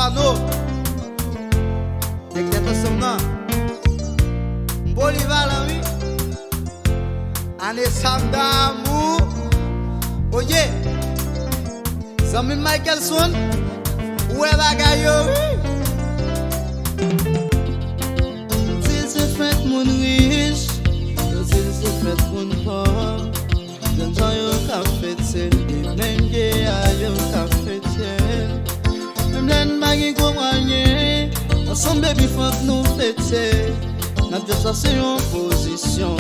Pano, décrète ensemble, Polyvalent, oui, année Samdamou, oye, Zami Michaelson, où est bagaille, oui. S'il se fait mon riche, s'il se fait mon pauvre, j'en ai un café, c'est même qui a un café, même l'un m'a dit qu'on gagne, ensemble baby faut nous fêter, n'a pas cherché en position,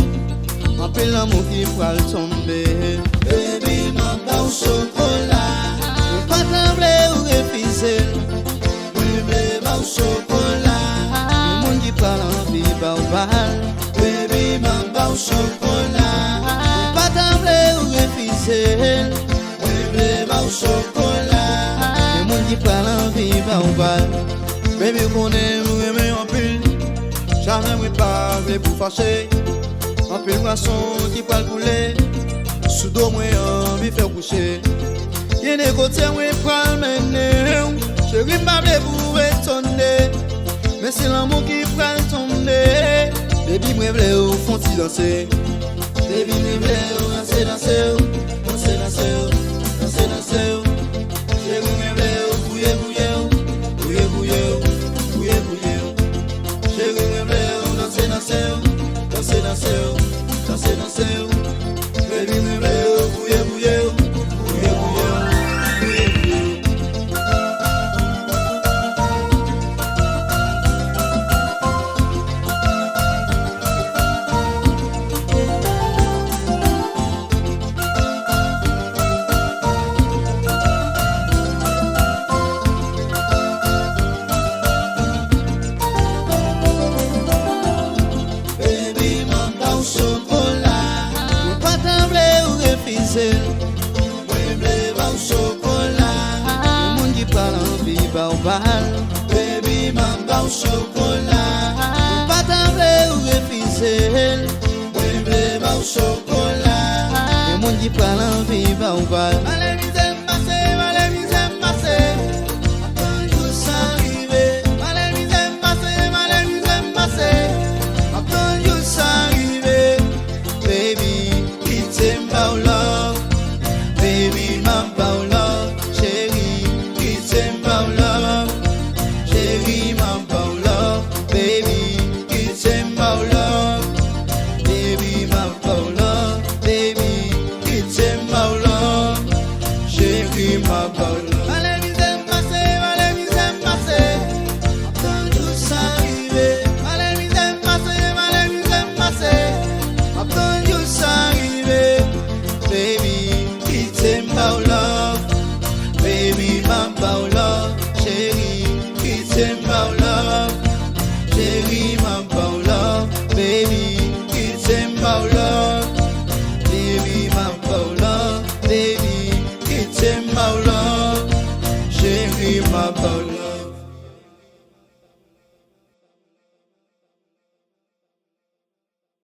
en plein l'amour qui va tomber, baby m'a pas au chocolat, pas trembler ou refuser, baby m'a au chocolat, le monde qui parle en vie baobal, baby m'a pas au chocolat, pas trembler ou refuser, baby m'a au chocolat, le monde qui parle en vie baobal, baby qu'on aime aimer en pile, jamais moi parler pour fâcher, en pile poisson qui parle couler, sous dos moi envie faire coucher. Y'a des côtés où il prend le mener, je ris pas pour étonner, mais c'est l'amour qui prend le tomber. Baby, moi je veux au fond t'y danser, baby, moi je veux danser, danser, danser, danser, danser, danser. Je moi je veux bouiller, bouiller, bouiller, bouiller, bouiller, bouiller. Je moi je veux danser, danser, danser, danser, danser, danser. Baby, moi je veux bouiller, bouiller. Baby, mamba au chocolat, pas trembler ou refuser. Baby, mamba au chocolat, le monde qui parle en vie baobal.